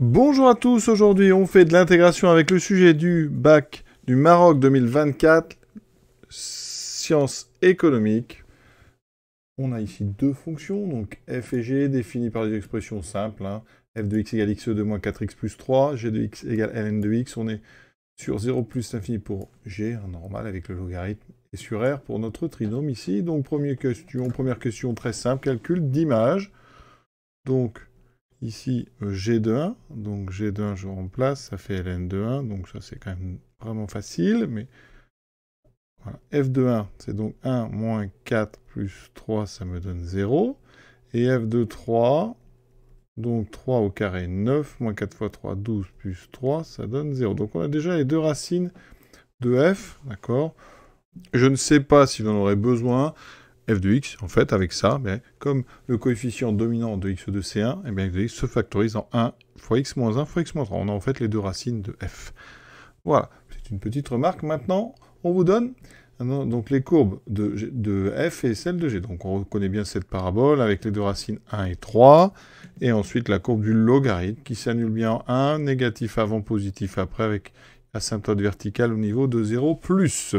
Bonjour à tous, aujourd'hui on fait de l'intégration avec le sujet du bac du Maroc 2024, sciences économiques. On a ici deux fonctions, donc f et g définies par des expressions simples, f de x égale x2 moins 4x plus 3, g de x égale ln de x, on est sur 0 plus l'infini pour g, normal avec le logarithme, et sur r pour notre trinôme ici. Donc première question très simple, calcul d'image. Donc ici, G de 1, donc G de 1, je remplace, ça fait Ln de 1, donc ça c'est quand même vraiment facile, mais voilà. F de 1, c'est donc 1 moins 4 plus 3, ça me donne 0, et F de 3, donc 3 au carré, 9, moins 4 fois 3, 12, plus 3, ça donne 0. Donc on a déjà les deux racines de F, d'accord? Je ne sais pas si on en aurait besoin, f de x, en fait, avec ça, mais comme le coefficient dominant de x de C1, et bien f de x se factorise en 1 fois x moins 1 fois x moins 3. On a en fait les deux racines de f. Voilà, c'est une petite remarque. Maintenant, on vous donne donc les courbes de f et celles de g. Donc on reconnaît bien cette parabole avec les deux racines 1 et 3, et ensuite la courbe du logarithme qui s'annule bien en 1, négatif avant, positif après, avec asymptote verticale au niveau de 0 plus.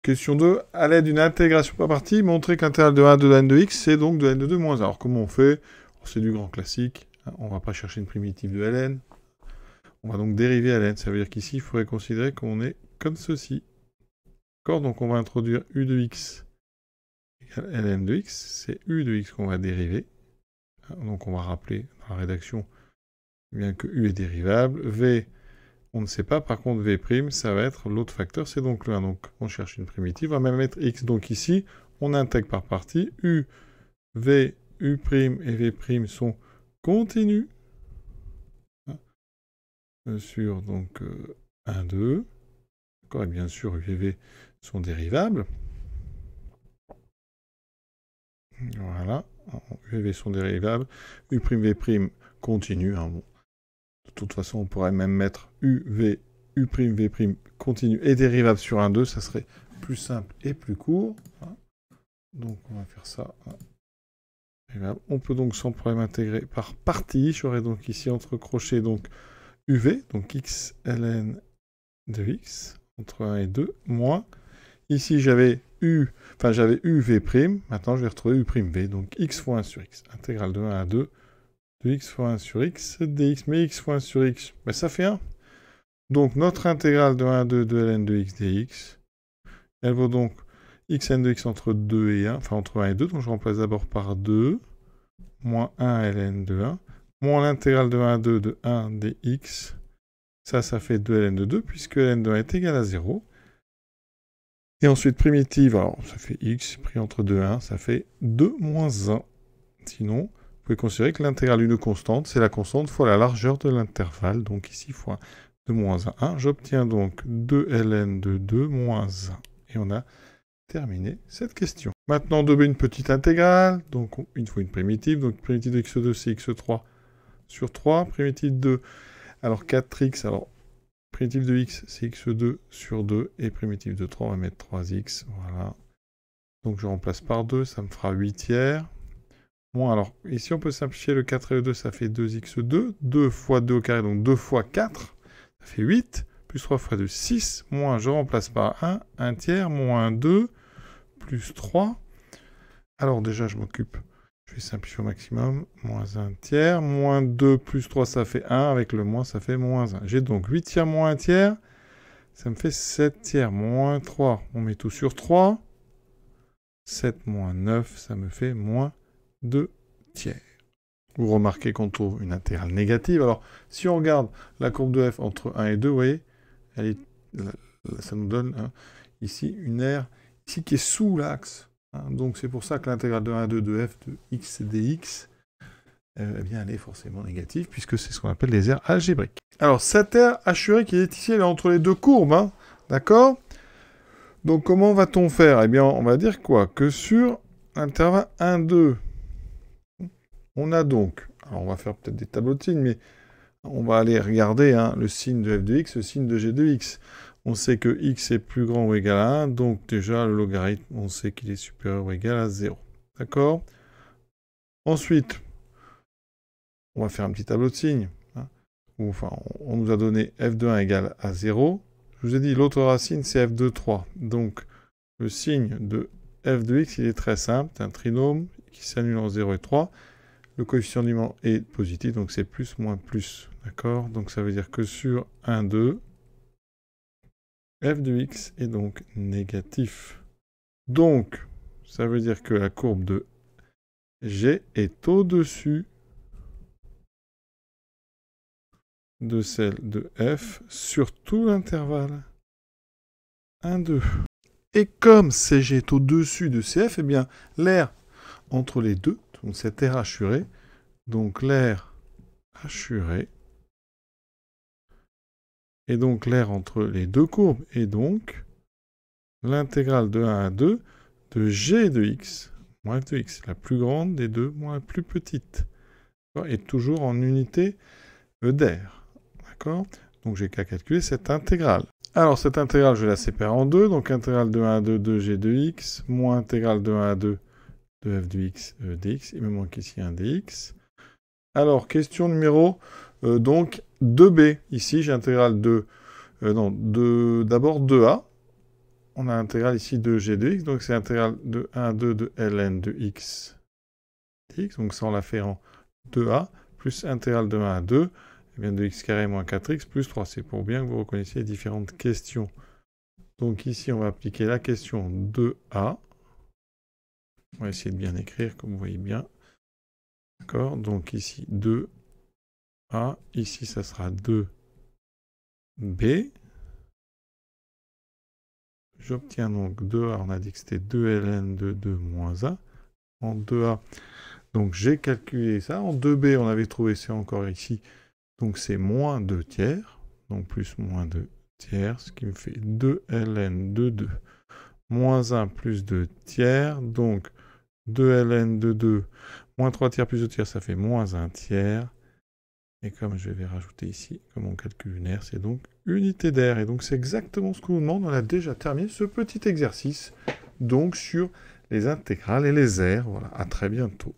Question 2, à l'aide d'une intégration par partie, montrer que l'intégral de 1 de n de x, c'est donc de n de 2 moins 1. Alors comment on fait? C'est du grand classique, on ne va pas chercher une primitive de ln, on va donc dériver ln, ça veut dire qu'ici, il faudrait considérer qu'on est comme ceci. D'accord? Donc on va introduire u de x égale ln de x, c'est u de x qu'on va dériver. Donc on va rappeler dans la rédaction bien que u est dérivable, v on ne sait pas, par contre v', ça va être l'autre facteur, c'est donc le 1. Donc on cherche une primitive, on va même mettre x. Donc ici, on intègre par partie, u, v, u' et v' sont continus sur donc 1, 2. D'accord, et bien sûr, u et v sont dérivables. Voilà, u et v sont dérivables. U', v' continue. Bon. De toute façon, on pourrait même mettre u, v, u', v' continue et dérivable sur 1, 2, ça serait plus simple et plus court. Donc on va faire ça. On peut donc sans problème intégrer par partie. J'aurais donc ici entre crochets donc uv, donc x ln de x, entre 1 et 2, moins. Ici j'avais uv', maintenant je vais retrouver u'v, donc x fois 1 sur x. Intégrale de 1 à 2 de x fois 1 sur x dx, mais x fois 1 sur x, ben ça fait 1. Donc notre intégrale de 1 à 2 de ln de x dx, elle vaut donc xn de x entre 2 et 1, enfin entre 1 et 2, donc je remplace d'abord par 2, moins 1 ln de 1, moins l'intégrale de 1 à 2 de 1 dx, ça fait 2 ln de 2, puisque ln de 1 est égal à 0. Et ensuite primitive, alors ça fait x, pris entre 2 et 1, ça fait 2 moins 1. Sinon, vous pouvez considérer que l'intégrale d'une constante, c'est la constante fois la largeur de l'intervalle, donc ici fois 2 moins 1. J'obtiens donc 2 ln de 2 moins 1. Et on a terminé cette question. Maintenant, on une petite intégrale, donc il faut une primitive, donc primitive de x2 c'est x3 sur 3, primitive de, alors 4x, alors primitive de x c'est x2 sur 2, et primitive de 3, on va mettre 3x, voilà. Donc je remplace par 2, ça me fera 8 tiers. Bon, alors, ici on peut simplifier le 4 et le 2, ça fait 2x2, 2 fois 2 au carré, donc 2 fois 4, ça fait 8, plus 3 fois 2, 6, moins, je remplace par 1 tiers, moins 2, plus 3. Alors déjà, je m'occupe, je vais simplifier au maximum, moins 1 tiers, moins 2 plus 3, ça fait 1, avec le moins, ça fait moins 1. J'ai donc 8 tiers moins 1 tiers, ça me fait 7 tiers moins 3. On met tout sur 3. 7 moins 9, ça me fait moins 2 tiers. Vous remarquez qu'on trouve une intégrale négative. Alors, si on regarde la courbe de f entre 1 et 2, vous voyez, ça nous donne ici une aire ici qui est sous l'axe. Donc c'est pour ça que l'intégrale de 1 à 2 de f de x dx, eh bien, elle est forcément négative, puisque c'est ce qu'on appelle les aires algébriques. Alors, cette aire assurée qui est ici, elle est entre les deux courbes, d'accord? Donc comment va-t-on faire? Eh bien, on va dire quoi? Que sur l'intervalle 1, 2, on a donc, alors on va faire peut-être des tableaux de signes, mais on va aller regarder le signe de f de x, le signe de g de x. On sait que x est plus grand ou égal à 1, donc déjà le logarithme, on sait qu'il est supérieur ou égal à 0. D'accord? Ensuite, on va faire un petit tableau de signes. enfin, on nous a donné f de 1 égale à 0. Je vous ai dit, l'autre racine, c'est f de 3. Donc, le signe de f de x, il est très simple. C'est un trinôme qui s'annule en 0 et 3. Le coefficient du moment est positif, donc c'est plus moins plus. D'accord? Donc, ça veut dire que sur 1, 2, f de x est donc négatif. Donc, ça veut dire que la courbe de G est au-dessus de celle de f sur tout l'intervalle 1, 2. Et comme CG est au-dessus de CF, eh bien, l'air entre les deux, donc cet air hachuré, donc l'air hachuré, et donc l'air entre les deux courbes, et donc l'intégrale de 1 à 2 de G de x, moins f de x, la plus grande des deux, moins la plus petite, est toujours en unité d'air. D'accord? Donc j'ai qu'à calculer cette intégrale. Alors cette intégrale, je la sépare en deux. Donc intégrale de 1 à 2 de g de x, moins intégrale de 1 à 2 de f de x dx. Il me manque ici un dx. Alors question numéro donc 2b. Ici j'ai intégrale de... d'abord 2a. On a intégrale ici de g de x. Donc c'est intégrale de 1 à 2 de ln de x dx. Donc ça on l'a fait en 2a plus intégrale de 1 à 2. De x carré moins 4x plus 3. C'est pour bien que vous reconnaissiez les différentes questions. Donc ici, on va appliquer la question 2a. On va essayer de bien écrire, comme vous voyez bien. D'accord? Donc ici, 2a. Ici, ça sera 2b. J'obtiens donc 2a. On a dit que c'était 2ln de 2 moins a. En 2a, donc j'ai calculé ça. En 2b, on avait trouvé ça encore ici. Donc c'est moins 2 tiers, donc plus moins 2 tiers, ce qui me fait 2ln de 2, moins 1 plus 2 tiers, donc 2ln de 2, moins 3 tiers plus 2 tiers, ça fait moins 1 tiers. Et comme je vais rajouter ici, comme on calcule une aire, c'est donc unité d'air. Et donc c'est exactement ce qu'on nous demande, on a déjà terminé ce petit exercice, donc sur les intégrales et les aires. Voilà, à très bientôt.